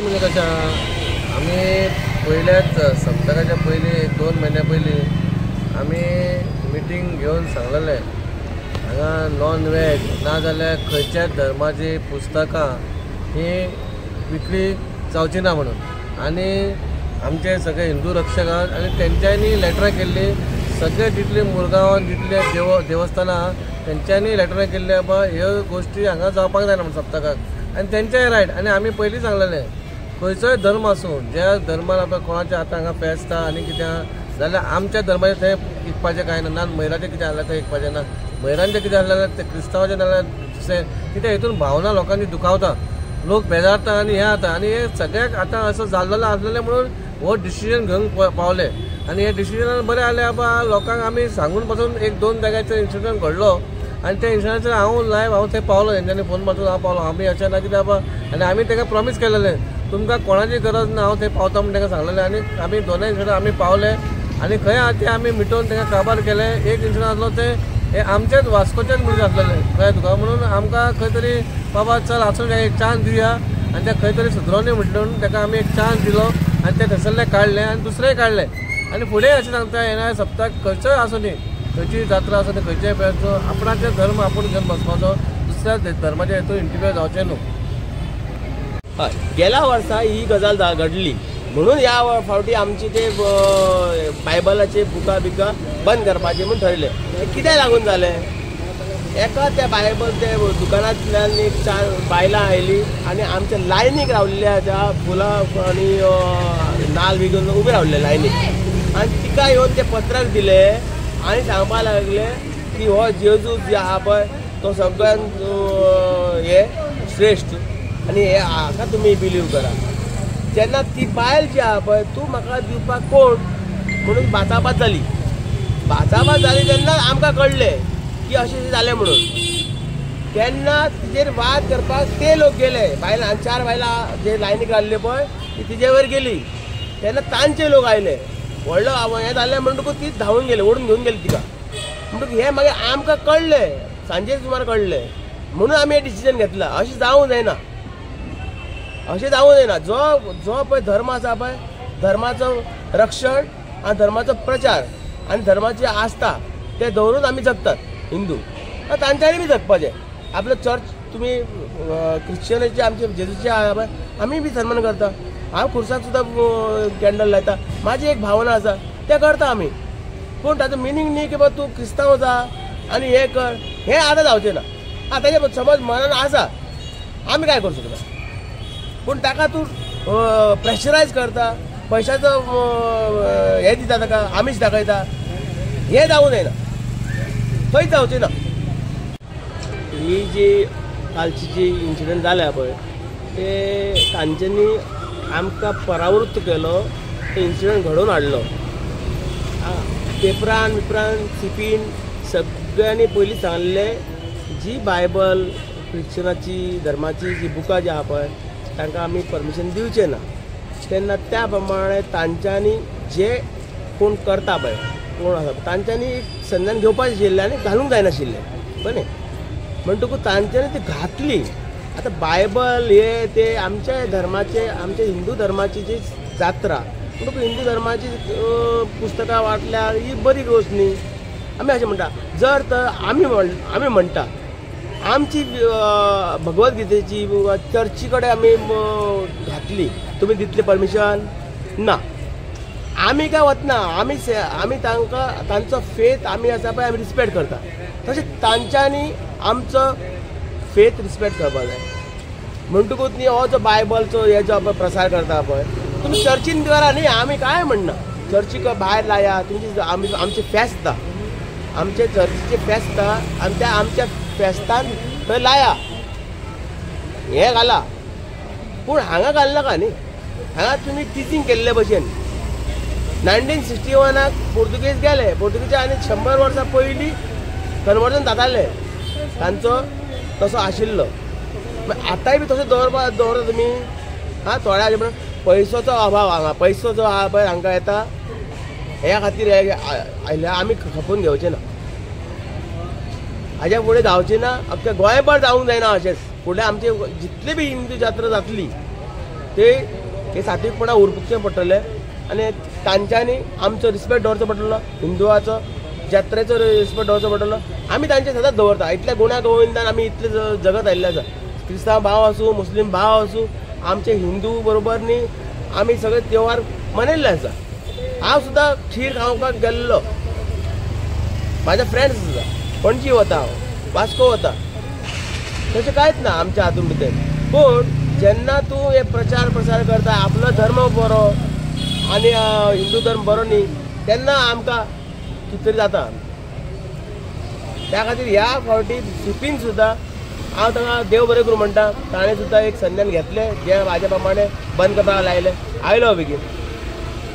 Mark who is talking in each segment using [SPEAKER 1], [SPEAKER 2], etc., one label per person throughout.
[SPEAKER 1] म्हणजे कशा आम्ही पहिल्याच सप्तकाच्या पयलीं 1-2 महिन्या पयलीं आम्ही मिटींग घेवन सांगलेलें हांगा नॉन वेज ना जाल्यार खंयच्याच धर्माची पुस्तकां ही विक्री जावची ना म्हणून आनी आमचे सगळे हिंदू रक्षक आहात आनी तेंच्यांनी लेटरां केल्ली सगळे जितले मुरगांवान जितले देवस्थानां तेंच्यांनी लेटरां केल्ली बाबा ह्यो गोश्टी हांगा जावपाक जायना म्हणून सप्तकाक आनी तेंचेय रायट आनी आमी पयलीं सांगलेलें खंयचोय धर्म आसूं ज्या धर्मान आपल्या कोणाच्या आतां हांगा फेस्त आनी कितें जाल्यार आमच्या धर्माचें थंय विकपाचें कांय ना मैराचें कितें जाल्यार थंय विकपाचें ना मैरांचें कितें जाल्यार ते क्रिस्तांवाचें जाल्यार दुसरें कित्याक हितून भावना लोकांची दुखावता लोक बेजारता आनी हें जाता आनी हे सगळ्याक आतां असं जाल्लेलें आसलेलें म्हणून हो डिसिजन घेवंक पावले आनी हे डिसिजनान बरें जालें बाबा लोकांक आमी सांगून पासून 1-2 जाग्याचेर इन्सिडंट घडलो आनी त्या इन्सिडंटाचेर हांव थंय पावलो तेंच्यांनी फोन मारून हांव पावलो आमी अशें ना कित्याक बाबा आनी आमी ताका प्रॉमीस केलेलें तुमकां कोणाची गरज ना हांव थंय पावता म्हणून ताका सांगलेलें आनी आमी दोनूय इन्सिडंट आमी पावले आनी खंय आहा तें आमी मिटोवन ताका काबार केलें एक इन्सिडंट आसलो तें हे आमचेच वास्कोचेच भुरगे आसलेले कळ्ळें तुका म्हणून आमकां खंय तरी बाबा चल आसूं एक चान्स दिवया आनी ते खंय तरी सुदरोनी म्हटलं ताका आमी एक चान्स दिलो आनी ते थंयसरले काडले आनी दुसरेय काडले आनी फुडें अशें सांगता येना सप्तक खंयचोय आसूं दी खंयची जात्रा आसूं दी खंयच्याय पेरचो आपणाचे धर्म आपूण घेवन बसपाचो दुसऱ्या धर्माच्या हितून इंटरफियर जावचें न्हू.
[SPEAKER 2] हय गेल्या वर्सा ही गजाल घडली म्हणून ह्या फावटी आमची ते बायबलाचे बुकां बिकां बंद करपाचें म्हूण ठरयलें. कितें लागून जालें एका त्या बायबल ते दुकानांतल्यान एक 4 बायलां आयलीं आनी आमच्या लायनीक रावल्ल्या त्या फुलां आनी नाल्ल बी घेवन उबे रावल्ले लायनीक आनी तिका येवन ते पत्रक दिलें आनी सांगपाक लागले की हो जेजूस जे आहा पळय तो सगळ्यांत हे श्रेश्ठ आनी हे हाका तुमी बिलीव करा. जेन्ना ती बायल जी आहा पळय तूं म्हाका दिवपाक कोण म्हणून बाचाबाच जाली तेन्ना आमकां कळलें की अशें जालें म्हणून. तेन्ना तिजेर वाद करपाक ते लोक गेले बायलां 4 बायलां जे लायनीक रावल्ले पळय तिजे वयर गेली तेन्ना तांचे लोक आयले व्हडलो हें जालें म्हणटकूच ती धांवून गेले ओडून घेवन गेली तिका म्हणटकूच हें मागीर आमकां कळलें सांजे सुमार कळलें म्हणून आमी हें डिसिजन घेतलां. अशें जावूं जायना जो पळय धर्म आसा पळय धर्माचो रक्षण आनी धर्माचो प्रचार आनी धर्माची आस्था ते दवरून आमी जगतात हिंदू तांच्यांनी बी जगपाचें. आपलो चर्च तुमी क्रिश्चनाचे आमचे जेजूचे आहा पळय आमी बी सन्मान करता. हांव खुर्साक सुद्दां कॅन्डल लायता म्हाजी एक भावना आसा तें करता आमी पूण ताचो मिनींग न्ही की बाबा तूं क्रिस्तांव जा आनी हें कर हें आतां जावचें ना. ताचे समज मनान आसा आमी काय करूं शकता पूण ताका तूं प्रेशरायज करता पयशाचो हें दिता ताका आमीश दाखयता हें जावूं जायना खंयच जावचें ना. ही जी कालची जी इन्सिडंट जाल्या पळय ते तांच्यांनी आमकां परावृत्त केलो ते इन्सिडंट घडोवन हाडलो. पेपरान सीपीन सगळ्यांनी पयलीं सांगलें जी बायबल क्रिश्चनाची धर्माची जी बुकां जी आहा पळय तांकां आमी परमिशन दिवचें ना. तेन्ना त्या प्रमाणे तांच्यांनी जे कोण करता पळय कोण आसा तांच्यांनी संज्ञान घेवपाचें आशिल्लें आनी घालूंक जायनाशिल्लें बरें म्हणटकूच तांच्यांनी ती घातली. आतां बायबल हे ते आमच्या धर्माचे आमच्या हिंदू धर्माची जी जात्रा म्हणटकूच हिंदू धर्माची पुस्तकां वाटल्यार ही बरी गोश्ट न्ही. आमी अशें म्हणटा जर तर आमी म्हणटा आमची भगवद्गीतेची चर्ची कडेन आमी घातली तुमी दितले परमिशन ना आमी काय वतना आमी तांचो फेथ आमी आसा पळय आमी रिस्पेक्ट करता तशें तांच्यांनी आमचो फेथ रिस्पेक्ट करपाक जाय. म्हणटकूच न्ही हो जो बायबलचो हे जो प्रसार करता पळय तुमी चर्चीन करा न्ही आमी काय म्हणना चर्चीक भायर लाया तुमची आमचे फेस्त आमचे चर्चीचे फेस्त आनी त्या आमच्या फेस्तान थंय लाया हें घाला पूण हांगा घालनाका न्ही. हांगा तुमी टिचींग केल्ले भशेन 1961 पोर्तुगेज गेले पोर्तुगेज आनी 100 वर्सां पयलीं कन्वर्जन जातालें तांचो तसो आशिल्लो आतांय बी तसो दवरता तुमी. थोड्या म्हणून पयसोचो अभाव हांगा पयसो जो आहा पळय हांकां येता ह्या खातीर आयल्या आमी खपून घेवचें ना हाज्या फुडें जावचें ना अख्ख्या गोंयभर जावंक जायना अशेंच फुडें आमचे जितले बी हिंदू जात्रा जातली ते हे सात्विकपणा उरपाचें पडटलें आनी तांच्यांनी आमचो रिस्पेक्ट दवरचो पडटलो, हिंदुवाचो जात्रेचो रिस्पेक्ट दवरचो पडटलो. आमी तांचे सदांच दवरता. इतल्या गुण्या गोविंदान आमी इतले जगत आयिल्ले आसा. क्रिस्तांव भाव आसूं, मुस्लीम भाव आसूं, आमचे हिंदू बरोबर न्ही आमी सगळे त्योहार मनयल्ले आसा. हांव सुद्दां खीर खावपाक गेल्लो, म्हाजे फ्रेंड्स आसा, पणजी वता हांव, वास्को वता, तशें कांयच ना आमच्या हातूंत भितर. पूण जेन्ना तूं हे प्रचार प्रसार करता आपलो धर्म बरो आनी हिंदू धर्म बरो न्ही, तेन्ना आमकां कितें तरी जाता. त्या खातीर ह्या फावटी सिपीन सुद्दां हांव तांकां देव बरें करूं म्हणटा. ताणें सुद्दां एक संज्ञान घेतलें जे म्हाज्या प्रमाणे बंद करपाक लायलें. आयलो बेगीन.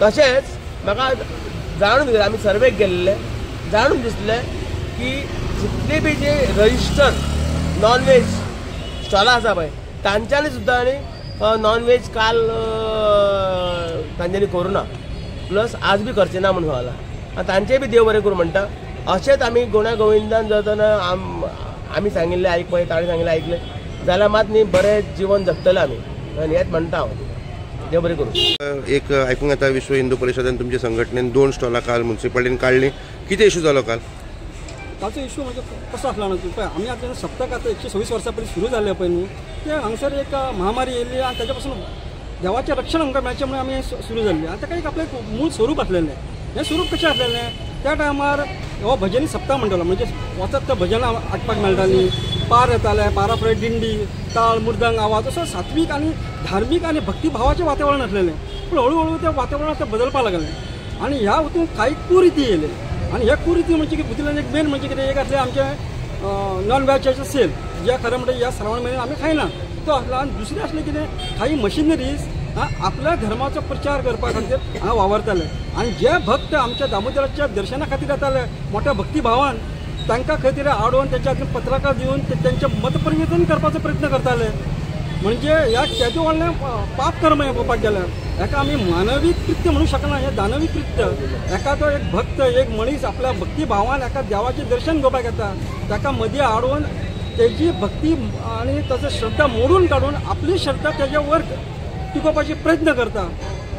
[SPEAKER 2] तशेंच म्हाका जाणून दिलें, आमी सर्वेक गेल्ले, जाणून दिसलें की जितले B J register non veg स्टॉलां आसा पळय तांच्यांनी सुद्दां आनी नॉन व्हेज काल तांच्यांनी करूं ना, प्लस आज बी करचें ना म्हणून सांगलां. तांचेय बी देव बरें करूं म्हणटा. अशेंच आमी गुण्या गोविंदान जातना आमी सांगिल्लें आयकपय, ताणें सांगिल्लें आयकलें जाल्यार मात न्ही बरें जीवन जगतले आमी. आनी हेंच म्हणटा हांव, देव बरें करूं.
[SPEAKER 3] एक आयकूंक येता विश्व हिंदू परिशदेन तुमच्या संघटनेन 2 स्टॉलां काल म्युन्सिपालिटीन काडलीं. कितें इशू जालो काल?
[SPEAKER 4] ताचो इशू म्हणजे कसो आसलो जाणा तूं पळय, आमी आतां सप्तक आतां 126 वर्सां पयलीं सुरू जाल्लें पळय न्ही, ते हांगसर एक महामारी येयल्ली आनी ताच्या पासून देवाचें रक्षण आमकां मेळचें म्हणून आमी सुरू जाल्ली. आनी ताका एक आपलें मूळ स्वरूप आसलेलें. हें स्वरूप कशें आसलेलें, त्या टायमार हो भजनी सप्ताह म्हणटालो, म्हणजे वचत ते भजनां आयकपाक मेळटालीं, पार येताले, पारा फुडें दिंडी, ताळ, मुर्दांग आवाज, असो सात्वीक आनी धार्मीक आनी भक्तिभावाचें वातावरण आसलेलें. पूण हळू तें वातावरण बदलपाक लागलें आनी ह्या हातूंत कांय कुरिती येयले. आनी हे कुरिती म्हणजे की भितरल्यान एक मेन म्हणजे कितें, एक आसलें आमचें नॉन व्हेजाचें सेल, जे खरें म्हणजे ह्या श्रावण म्हयन्यांत आमी खायना तो आसलो. आनी दुसरें आसलें कितें, काही मशिनरीज आपल्या धर्माचो प्रचार करपा खातीर हांगा वावरताले. आनी जे भक्त आमच्या दामोदराच्या दर्शना खातीर येताले मोठ्या भक्तिभावान, तांकां खंय तरी आडोवन तेच्या हातीन पत्रकां दिवन तेंचें मतपरिवर्तन करपाचो प्रयत्न करताले. म्हणजे ह्या तेजे व्हडलें पाप कर्म हें पळोवपाक गेल्यार हेका आमी मानवी कृत्य म्हणूंक शकना, हें दानवी कृत्य. एका तो एक भक्त, एक मनीस आपल्या भक्तिभावान एका देवाचें दर्शन घेवपाक येता, ताका मदीं आडोवन तेजी भक्ती आनी ताचो श्रद्धा मोडून काडून आपली श्रद्धा तेजे वर टिकोवपाचे प्रयत्न करता.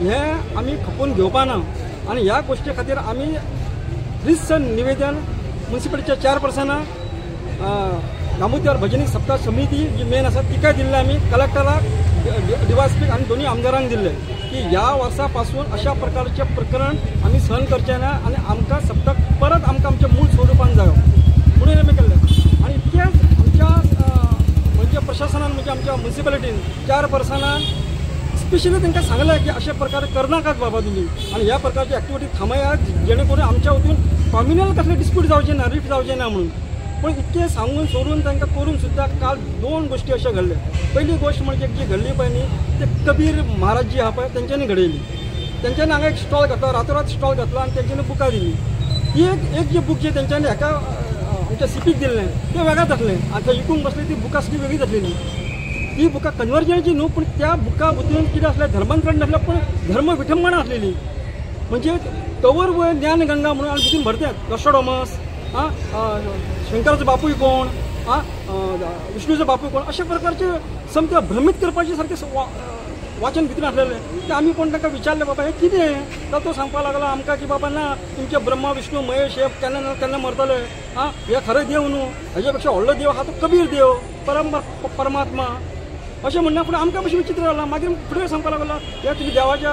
[SPEAKER 4] हें आमी खपोवन घेवपा ना. आनी ह्या गोश्टी खातीर आमी रितसर निवेदन म्युन्सिपालिटीच्या चेअरपर्सनाक, दामोदर भजनी सप्ताह समिती जी मेन आसा तिकाय दिल्लें आमी, कलेक्टराक, डिवायएसपीक आनी दोनी आमदारांक दिल्लें की ह्या वर्सा पासून अशा प्रकारचें प्रकरण आमी सहन करचें ना आनी आमकां सप्तक परत आमकां आमच्या मूळ स्वरुपान जायो म्हणून आमी केल्लें. आनी तेंच आमच्या म्हणजे प्रशासनान, म्हणजे आमच्या म्युन्सिपालिटीन चेअरपर्सनान स्पेशली तांकां सांगलें की अशे प्रकार करनाकात बाबा तुमी, आनी ह्या प्रकारची एक्टिविटी थांबयात, जेणे करून आमच्या वतीन कॉम्युनल कसले डिस्प्यूट जावचे ना, रिफ्ट जावचे ना म्हणून. पण इतकें सांगून सोडून तांकां करून सुद्दां काल 2 गोश्टी अशो घडल्यो. पहिली गोश्ट म्हणजे जी घडली पळय न्ही, ते कबीर महाराज जी आहा पळय तेंच्यांनी घडयली. तेंच्यांनी हांगा एक स्टॉल घातलो, रातोरात स्टॉल घातलो आनी तेंच्यांनी बुकां दिली. ती एक जी बूक जी तेंच्यांनी हेका आमच्या सिपीक दिल्लें तें वेगळेंच जातलें. आतां विकूंक बसली ती बुकां सगळीं वेगळी जातलेली. ती बुकां कन्वर्जनाची न्हू, पूण त्या बुकां भितून कितें आसलें, धर्मांतरण नासलें पूण धर्म विठंबना आसलेली. म्हणजे तवर वयर ज्ञानगंगा म्हणून आमी भितून भरतात, नॉस्ट्राडॅमस, शंकराचो बापूय कोण, विष्णूचो बापूय कोण, अशा प्रकारचे समजा भ्रमित करपाचें सारकें वाचन भितर आसलेलें. ते आमी कोण ताका विचारलें बाबा हें कितें, तर तो सांगपाक लागलो आमकां की बाबा ना, तुमचे ब्रह्मा विष्णू महेश हे केन्ना ना केन्ना मरतले, हे खरें देव न्हू, हेजे पेक्षा व्हडलो देव आहा तो कबीर देव, परमात्मा अशें म्हणना. पूण आमकां मातशें विचित्र जालां. मागीर फुडें सांगपाक लागलो हे तुमी देवाच्या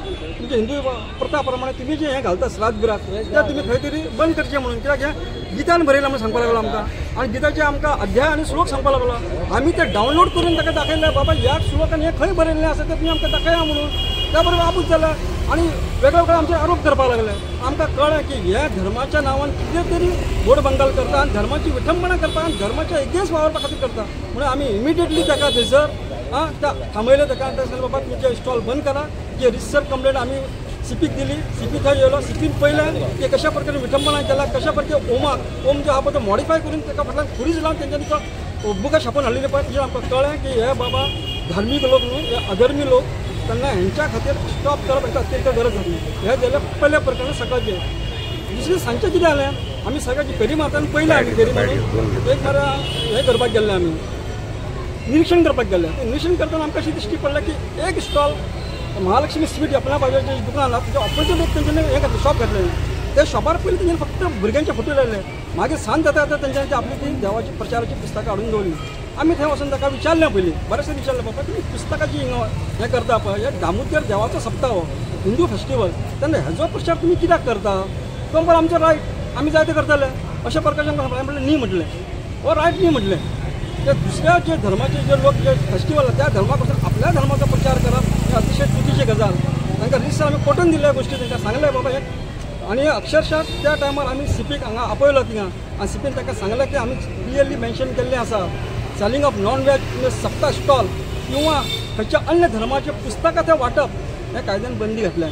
[SPEAKER 4] तुमच्या हिंदू प्रथा प्रमाणे तुमी जे हें घालता श्राद्ध बिरात तें तुमी खंय तरी बंद करचें म्हणून. कित्याक हें गितान बरयलां म्हणून सांगपाक लागलो आमकां. आनी गिताचे आमकां अध्याय आनी श्लोक सांगपाक लागलो. आमी ते डावनलोड करून ताका दाखयलें बाबा ह्या श्लोकान हें खंय बरयल्लें आसा तें तुमी आमकां दाखया म्हणून. त्या बरोबर आपूच जालें आनी वेगवेगळे आमचे आरोप करपाक लागले. आमकां कळ्ळें की ह्या धर्माच्या नांवान कितें तरी घोडबंगाल करता आनी धर्माची विठंबना करता आनी धर्माच्या एगेन्स्ट वावरपा खातीर करता म्हणून आमी इमिडिएटली ताका थंयसर थांबयलें. ताका आनी सांगलें बाबा तुमचे स्टॉल बंद करा. की रिसर्च कंप्लेंट आमी सीपीक दिली. सीपी थंय येयलो. सीपीन पळयलें की कशा प्रकारे विठंबना केला, कशा प्रकारे ओम जो आहा पळय तो मॉडिफाय करून ताका फाटल्यान खुरीज लावन तेंच्यांनी तो बुकां छापून हाडलेली पळय. तेजेर आमकां कळ्ळें की हे बाबा धार्मीक लोक न्हू, हे अधर्मी लोक, तेन्ना हेंच्या खातीर स्टॉप करप हेका अत्यंत गरज आसली. हे जालें पयलें प्रकरण सकाळचें. दुसरें सांजचें कितें जालें, आमी सगळ्यांची फेरी मारतना पयलें आमी फेरी मारून एक मरे हें करपाक गेल्ले आमी निरीक्षण करपाक गेले ते निरीक्षण करताना आमकां अशी दिश्टी पडलें की एक स्टॉल महालक्ष्मी स्वीट आपल्या बाजाराचे दुकान आसा त्याच्या ऑपोजीट एक तेंच्यांनी हें घातलें शॉप घातलें त्या शॉपार पयलीं तेंच्यांनी फक्त भुरग्यांचे फोटो लायले मागीर सांज जाता जाता तेंच्यांनी ती आपली ती देवाची प्रचाराची पुस्तकां हाडून दवरली आमी थंय वचून ताका विचारलें पयलीं बरेंचशें विचारलें बाबा तुमी पुस्तकाची हें करता पळय हे दामोदर देवाचो सप्ताह हो हिंदू फेस्टिवल तेन्ना हेजो प्रचार तुमी कित्याक करता तो म्हणपाक आमचो रायट आमी जाय ते करतले अशा प्रकारचे आमकां म्हणलें न्ही म्हटलें हो रायट न्ही म्हटलें ते दुसऱ्या जे धर्माचे जे लोक जे फेस्टिवल त्या धर्मा कडसून आपल्या धर्माचो प्रचार करप हे अतिशय चुकीची गजाल तांकां रिसर आमी पटोवन दिल्ले गोश्टी तांकां सांगले बाबा हे आणि अक्षरशः त्या टायमार आमी सीपीक हांगा आपयलो थिंगा आनी सीपीन तांकां सांगलें की आमी क्लियरली मेन्शन केल्लें आसा सेलिंग ऑफ नॉन वेज सप्ता स्टॉल किंवा खंयच्या अन्य धर्माचे पुस्तकां ते वाटप हे कायद्यान बंदी घातल्या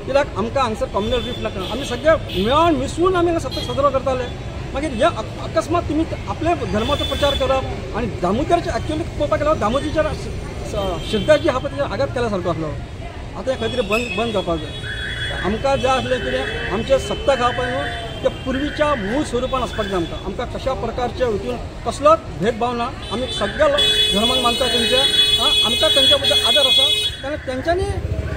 [SPEAKER 4] कित्याक आमकां हांगसर कॉम्युनल रिफ नाका आमी सगळे मेळून मिसळून आमी हांगा सप्तक साजरो करताले मागीर हे अकस्मात तुमी आपल्या धर्माचो प्रचार करप आनी दामोदरचे एक्चुअली पळोवपाक गेल्यार दामोदरच्या श्रद्धा जी आहा पळय तेजेर आघात केल्या सारको आसलो आतां हे खंय तरी बंद जावपाक जाय आमकां जाय आसलें कितें आमचे सप्तक आहा पळय न्हू ते पुर्वीच्या मूळ स्वरुपान आसपाक जाय आमकां कशा प्रकारचे हितून कसलोच भेदभाव ना आमी सगळ्या धर्माक मानता तेंचे आमकां तेंच्या बद्दल आदर आसा कारण तेंच्यांनी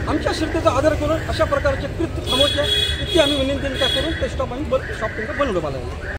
[SPEAKER 4] आमच्या श्रद्धेचो आदर करून अशा प्रकारचे कृत्य थांबोवचे इतकी आमी विनंती करून ते स्टॉप आमी शॉप तांकां बंद उडोवपाक लागले